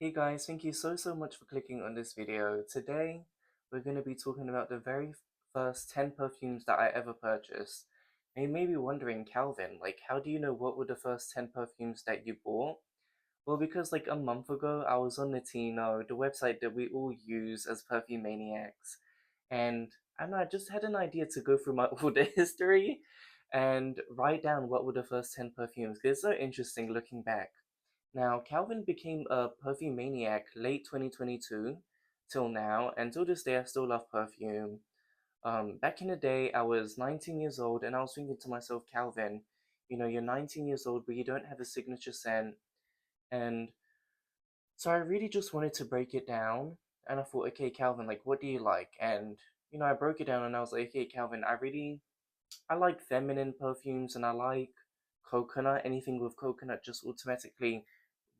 Hey guys, thank you so much for clicking on this video. Today, we're going to be talking about the very first 10 perfumes that I ever purchased. And you may be wondering, Calvin, like, how do you know what were the first 10 perfumes that you bought? Well, because like a month ago, I was on Latino, the website that we all use as perfume maniacs, and I don't know, I just had an idea to go through my order history and write down what were the first 10 perfumes, because it's so interesting looking back. Now, Calvin became a perfume maniac late 2022 till now, and till this day, I still love perfume. Back in the day, I was 19 years old, and I was thinking to myself, Calvin, you're 19 years old, but you don't have a signature scent. And so I really just wanted to break it down, and I thought, okay, Calvin, like, what do you like? And, I broke it down, and I was like, okay, Calvin, I like feminine perfumes, and I like coconut. Anything with coconut just automatically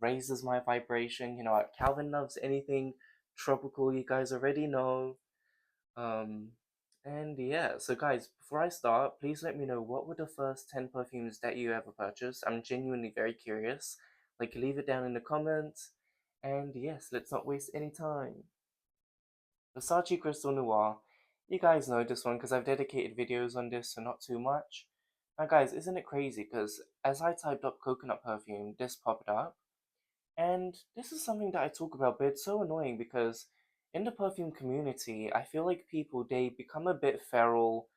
raises my vibration. Calvin loves anything tropical, you guys already know. Um, and yeah, so guys, before I start, please let me know what were the first 10 perfumes that you ever purchased. I'm genuinely very curious. Like, leave it down in the comments. And yes, let's not waste any time. Versace Crystal Noir. You guys know this one because I've dedicated videos on this, so not too much. Now, guys, isn't it crazy? Because as I typed up coconut perfume, this popped up. And this is something that I talk about, but it's so annoying because in the perfume community, I feel like people they become a bit feral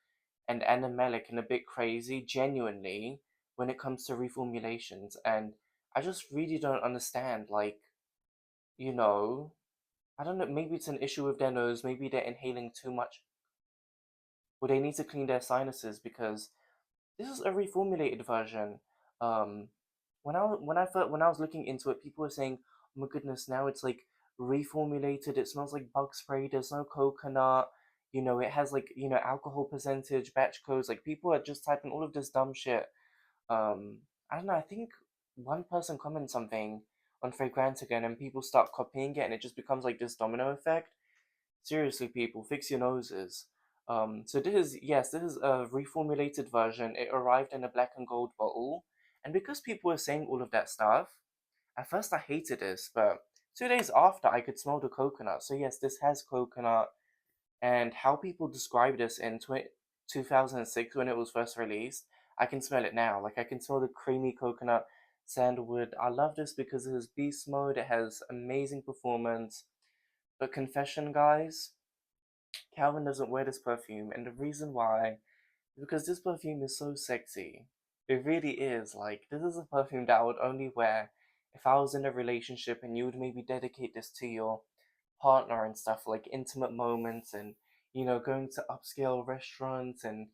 and animalic and a bit crazy, genuinely, when it comes to reformulations. And I just really don't understand. Like, you know, I don't know, maybe it's an issue with their nose, maybe they're inhaling too much, or they need to clean their sinuses because this is a reformulated version. Um, when I was looking into it, people were saying, "Oh my goodness, now it's like reformulated. It smells like bug spray. There's no coconut. It has like alcohol percentage, batch codes. Like people are just typing all of this dumb shit. I don't know. I think one person comments something on Fragrantica, and then people start copying it, and it just becomes like this domino effect. Seriously, people, fix your noses. So this is a reformulated version. It arrived in a black and gold bottle, and because people were saying all of that stuff, at first I hated this, but 2 days after I could smell the coconut. So yes, this has coconut, and how people described this in 2006 when it was first released, I can smell it now. Like I can smell the creamy coconut sandalwood. I love this because it has beast mode. It has amazing performance. But confession, guys, Calvin doesn't wear this perfume, and the reason why is because this perfume is so sexy. It really is. Like, this is a perfume that I would only wear if I was in a relationship and you would maybe dedicate this to your partner and stuff, like intimate moments and, going to upscale restaurants and,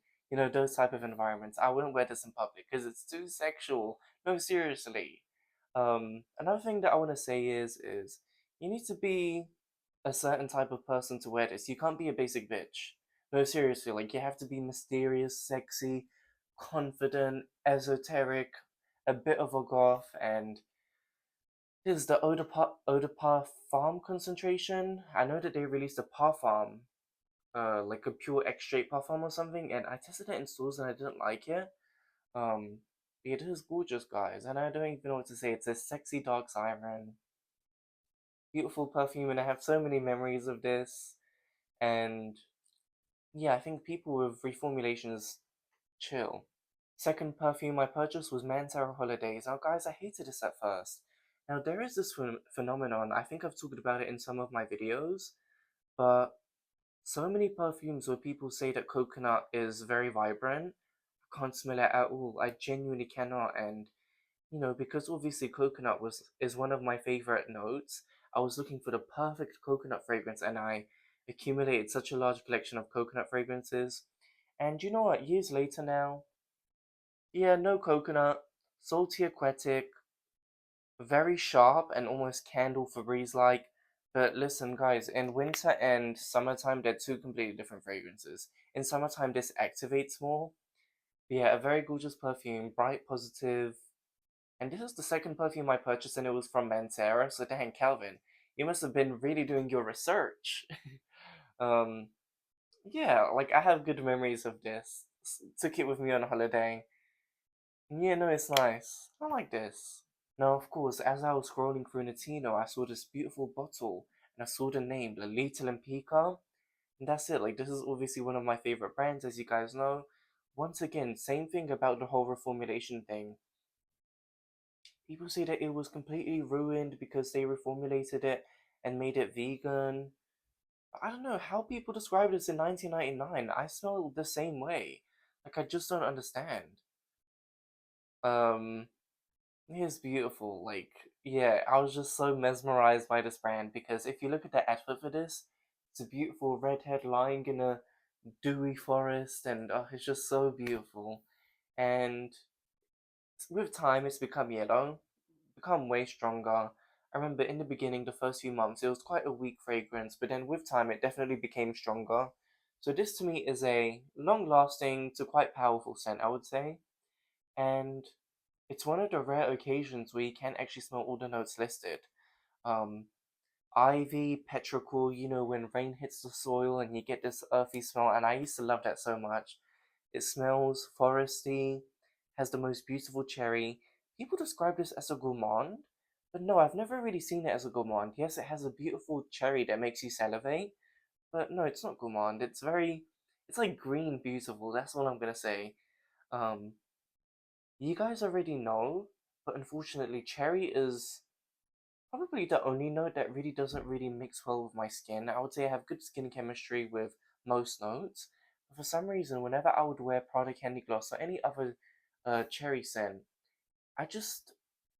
those type of environments. I wouldn't wear this in public because it's too sexual. No, seriously. Another thing that I want to say is you need to be a certain type of person to wear this. You can't be a basic bitch. No, seriously, like you have to be mysterious, sexy, confident, esoteric, a bit of a goth, and here's the eau de parfum concentration. I know that they released a parfum, like a pure extrait parfum or something, and I tested it in stores and I didn't like it. Um, it is gorgeous, guys, and I don't even know what to say. It's a sexy dark siren, beautiful perfume, and I have so many memories of this. And yeah, I think people with reformulations chill. Second perfume I purchased was Mancera Holidays. Now, guys, I hated this at first. Now, there is this phenomenon, I think I've talked about it in some of my videos, but so many perfumes where people say that coconut is very vibrant, I can't smell it at all. I genuinely cannot. And, because obviously coconut is one of my favorite notes, I was looking for the perfect coconut fragrance and I accumulated such a large collection of coconut fragrances. And you know what? Years later now, yeah, no coconut, salty aquatic, very sharp and almost candle Febreze like. But listen, guys, in winter and summertime, they're two completely different fragrances. In summertime, this activates more. But yeah, a very gorgeous perfume, bright, positive. And this is the second perfume I purchased, and it was from Mancera. So dang, Calvin, you must have been really doing your research. um, yeah, like I have good memories of this. Took it with me on holiday. Yeah, no, it's nice. I like this. Now, of course, as I was scrolling through Notino, I saw this beautiful bottle and I saw the name, Lolita lempicka. And that's it. Like, this is obviously one of my favorite brands, as you guys know. Once again, same thing about the whole reformulation thing. People say that it was completely ruined because they reformulated it and made it vegan. I don't know how people described this in 1999. I smell the same way. Like, I just don't understand. Um, it's beautiful. Like, yeah, I was just so mesmerized by this brand because if you look at the advert for this, it's a beautiful redhead lying in a dewy forest, and it's just so beautiful. And with time, it's become yellow, become way stronger. I remember in the beginning, the first few months, it was quite a weak fragrance, but then with time, it definitely became stronger. So this to me is a long-lasting to quite powerful scent, I would say, and it's one of the rare occasions where you can actually smell all the notes listed. Um, Ivy, petrichor, when rain hits the soil and you get this earthy smell, and I used to love that so much. It smells foresty, has the most beautiful cherry. People describe this as a gourmand, but no, I've never really seen it as a gourmand. Yes, it has a beautiful cherry that makes you salivate, but no, it's not gourmand. It's like green beautiful. That's all I'm gonna say. Um, you guys already know, but unfortunately, cherry is probably the only note that really doesn't really mix well with my skin. I would say I have good skin chemistry with most notes, but for some reason, whenever I would wear Prada Candy Gloss or any other cherry scent, I just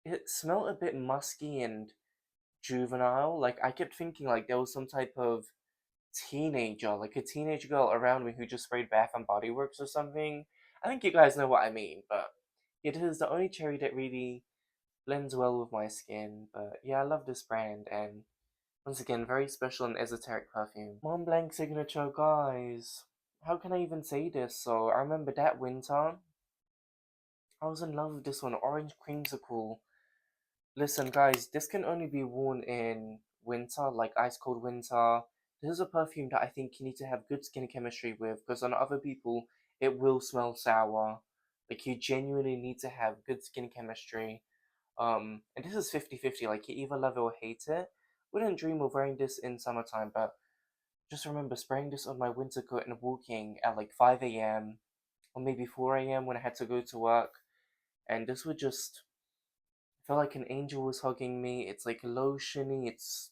it smelled a bit musky and juvenile. Like I kept thinking like there was some type of teenager, like a teenage girl around me who just sprayed Bath and Body Works or something. I think you guys know what I mean, but it is the only cherry that really blends well with my skin. But yeah, I love this brand, and once again, very special and esoteric perfume. Montblanc signature, guys. How can I even say this? So I remember that winter, I was in love with this one, orange creamsicle. Listen, guys, this can only be worn in winter, like ice cold winter. This is a perfume that I think you need to have good skin chemistry with, because on other people, it will smell sour. Like, you genuinely need to have good skin chemistry. And this is 50-50, like, you either love it or hate it. Wouldn't dream of wearing this in summertime, but just remember spraying this on my winter coat and walking at like 5 a.m. or maybe 4 a.m. when I had to go to work. And this would just feel like an angel was hugging me. It's like lotiony, it's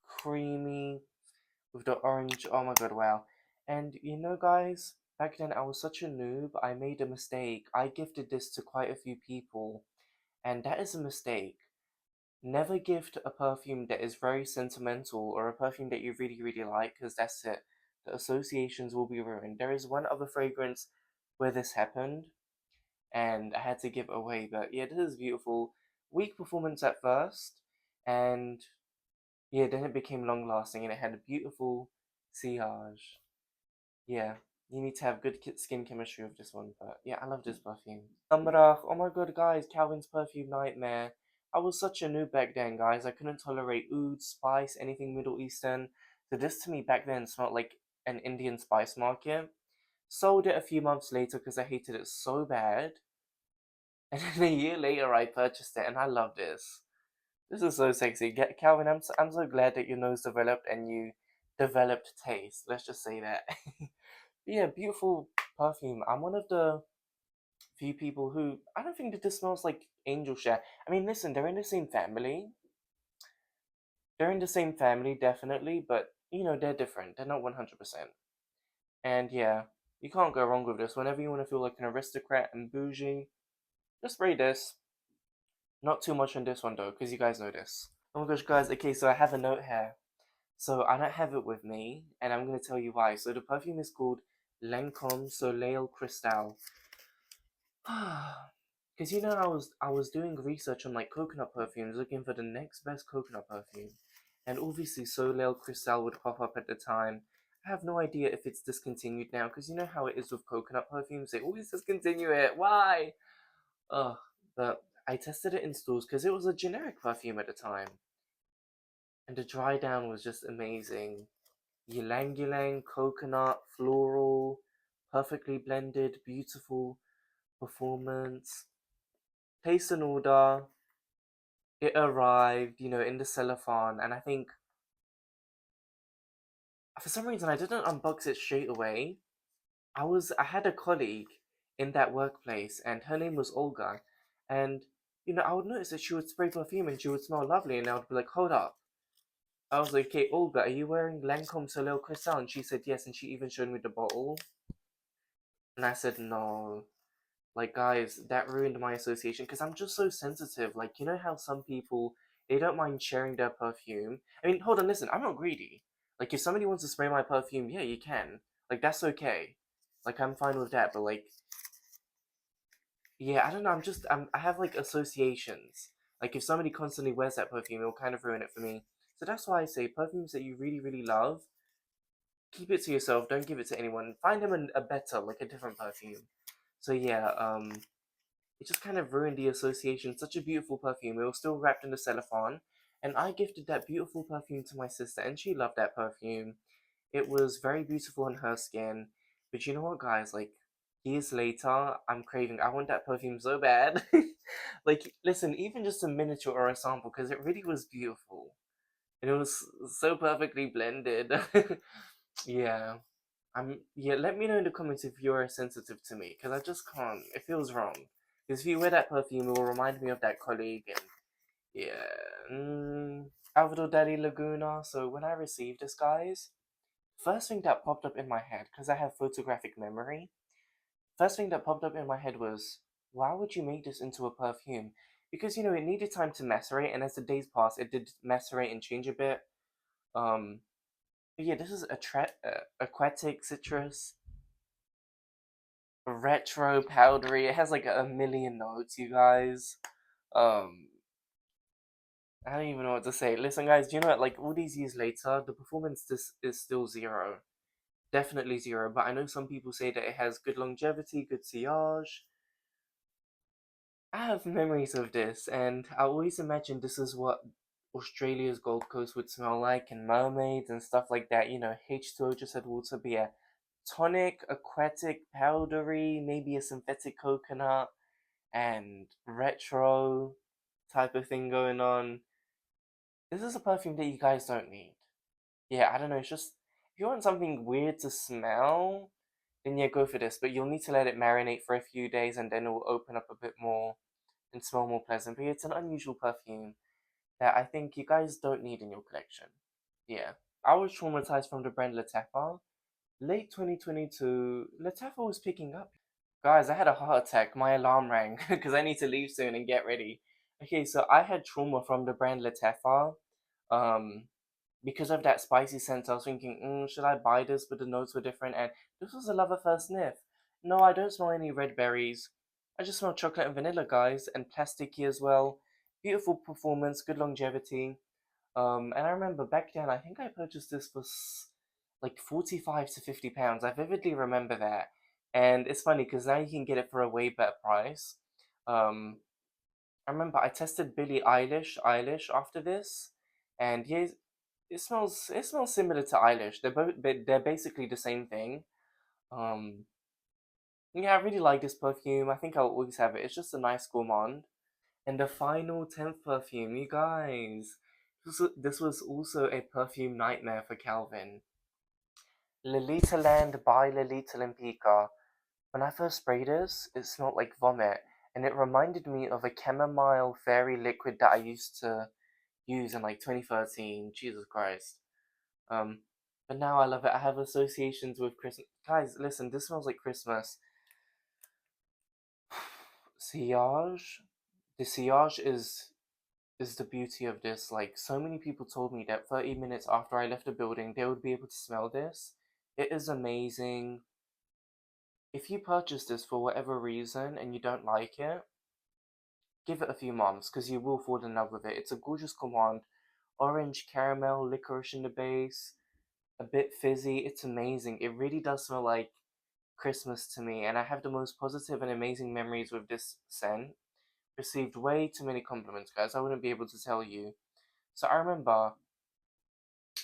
creamy with the orange. Oh my god, wow. And guys, back then I was such a noob. I made a mistake. I gifted this to quite a few people, and that is a mistake. Never gift a perfume that is very sentimental or a perfume that you really, really like, because that's it. The associations will be ruined. There is one other fragrance where this happened, and I had to give away, but yeah, this is beautiful. Weak performance at first, and yeah, then it became long lasting and it had a beautiful sillage. Yeah, you need to have good skin chemistry with this one, but yeah, I love this perfume. Khamrah, oh my god, guys, Calvin's perfume nightmare. I was such a noob back then, guys. I couldn't tolerate oud, spice, anything Middle Eastern. So this to me back then smelled like an Indian spice market. Sold it a few months later because I hated it so bad. And then a year later, I purchased it, and I love this. This is so sexy. Calvin, I'm so glad that your nose developed and you developed taste. Let's just say that. Yeah, beautiful perfume. I'm one of the few people who I don't think that this smells like angel share. I mean, listen, they're in the same family. They're in the same family, definitely, but they're different. They're not 100%. And yeah, you can't go wrong with this. Whenever you want to feel like an aristocrat and bougie, just spray this. Not too much on this one though, because you guys know this. Oh my gosh, guys, okay, so I have a note here. So I don't have it with me, and I'm going to tell you why. So the perfume is called Lancome Soleil Cristal. Because I was doing research on like coconut perfumes, looking for the next best coconut perfume, and obviously Soleil Cristal would pop up at the time. I have no idea if it's discontinued now, because you know how it is with coconut perfumes, they always discontinue it. Why? Ugh. But I tested it in stores because it was a generic perfume at the time, and the dry down was just amazing. Ylang ylang, coconut, floral, perfectly blended, beautiful performance. Taste and order. it arrived, in the cellophane, and I think for some reason I didn't unbox it straight away. I had a colleague in that workplace, and her name was Olga, and I would notice that she would spray perfume and she would smell lovely, and I would be like, hold up. I was like, okay, Olga, are you wearing Lancome Soleil Cristal? And she said yes, and she even showed me the bottle. And I said no. Like, guys, that ruined my association because I'm just so sensitive. Like, you know how some people, they don't mind sharing their perfume? I mean, hold on, listen, I'm not greedy. Like, if somebody wants to spray my perfume, yeah, you can. Like, that's okay. Like, I'm fine with that, but like, yeah, I don't know, I have like associations. Like, if somebody constantly wears that perfume, it'll kind of ruin it for me. So that's why I say perfumes that you really, really love, keep it to yourself, don't give it to anyone. Find them a better, like a different perfume. So yeah, it just kind of ruined the association. Such a beautiful perfume. It was still wrapped in the cellophane. And I gifted that beautiful perfume to my sister, and she loved that perfume. It was very beautiful on her skin. But you know what, guys? Like, years later, I'm craving. I want that perfume so bad. Like, listen, even just a miniature or a sample, because it really was beautiful. And it was so perfectly blended. Yeah. Yeah, let me know in the comments if you're sensitive to me, because I just can't. It feels wrong. Because if you wear that perfume, it will remind me of that colleague, and yeah. Salvador Dali Laguna. So when I received this, guys, first thing that popped up in my head, because I have photographic memory, first thing that popped up in my head was, why would you make this into a perfume? Because, it needed time to macerate, and as the days passed, it did macerate and change a bit. Um, but yeah, this is aquatic citrus. Retro powdery. It has like a million notes, you guys. Um, I don't even know what to say. Listen, guys, do you know what? Like all these years later, the performance this is still zero, definitely zero. But I know some people say that it has good longevity, good sillage. I have memories of this, and I always imagined this is what Australia's Gold Coast would smell like, and mermaids and stuff like that. H2O just said water be a tonic, aquatic, powdery, maybe a synthetic coconut and retro type of thing going on. This is a perfume that you guys don't need. Yeah, I don't know. It's just if you want something weird to smell, then yeah, go for this. But you'll need to let it marinate for a few days, and then it will open up a bit more and smell more pleasant. But yeah, it's an unusual perfume that I think you guys don't need in your collection. Yeah, I was traumatized from the brand Lattafa. Late 2022, Lattafa was picking up. Guys, I had a heart attack. My alarm rang because I need to leave soon and get ready. Okay, so I had trauma from the brand Lattafa. Um, because of that spicy scent, I was thinking, should I buy this? But the notes were different, and this was a lover first sniff. No, I don't smell any red berries. I just smell chocolate and vanilla, guys, and plasticky as well. Beautiful performance, good longevity. And I remember back then, I think I purchased this for like 45 to 50 pounds. I vividly remember that. And it's funny because now you can get it for a way better price. Um, I remember I tested Billie Eilish after this, and yeah, it smells similar to Eilish. They're basically the same thing. Um, yeah, I really like this perfume. I think I'll always have it. It's just a nice gourmand. And the final 10th perfume, you guys. This was also a perfume nightmare for Calvin. Lolitaland by Lolita lempicka. When I first sprayed this, it smelled like vomit, and it reminded me of a chamomile fairy liquid that I used to use in like 2013. Jesus Christ. Um, but now I love it. I have associations with Christmas. Guys, listen, this smells like Christmas. Sillage. The sillage is the beauty of this. Like, so many people told me that 30 minutes after I left the building, they would be able to smell this. It is amazing. If you purchase this for whatever reason and you don't like it, give it a few months because you will fall in love with it. It's a gorgeous command. Orange caramel, licorice in the base, a bit fizzy. It's amazing. It really does smell like Christmas to me, and I have the most positive and amazing memories with this scent. Received way too many compliments, guys. I wouldn't be able to tell you. So I remember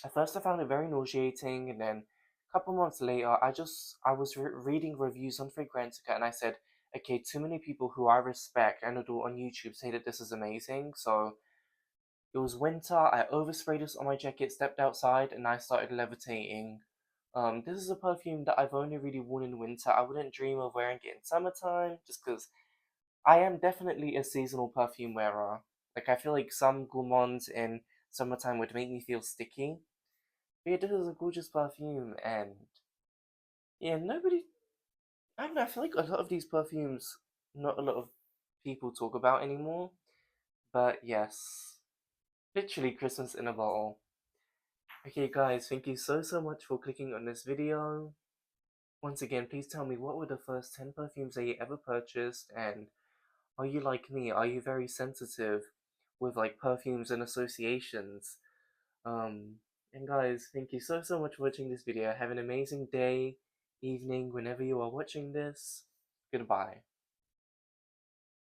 at first I found it very nauseating, and then a couple months later, I was reading reviews on Fragrantica, and I said, okay, too many people who I respect and adore on YouTube say that this is amazing, so It was winter, I oversprayed this on my jacket, stepped outside, and I started levitating. This is a perfume that I've only really worn in winter. I wouldn't dream of wearing it in summertime, just because I am definitely a seasonal perfume wearer. Like, I feel like some gourmands in summertime would make me feel sticky. But yeah, this is a gorgeous perfume, and yeah, nobody. I don't know, I feel like a lot of these perfumes, not a lot of people talk about anymore. But yes, literally Christmas in a bottle. Okay, guys, thank you so much for clicking on this video. Once again, please tell me what were the first 10 perfumes that you ever purchased, and are you like me? Are you very sensitive with like perfumes and associations? Um, and guys, thank you so much for watching this video. Have an amazing day, evening, whenever you are watching this. Goodbye.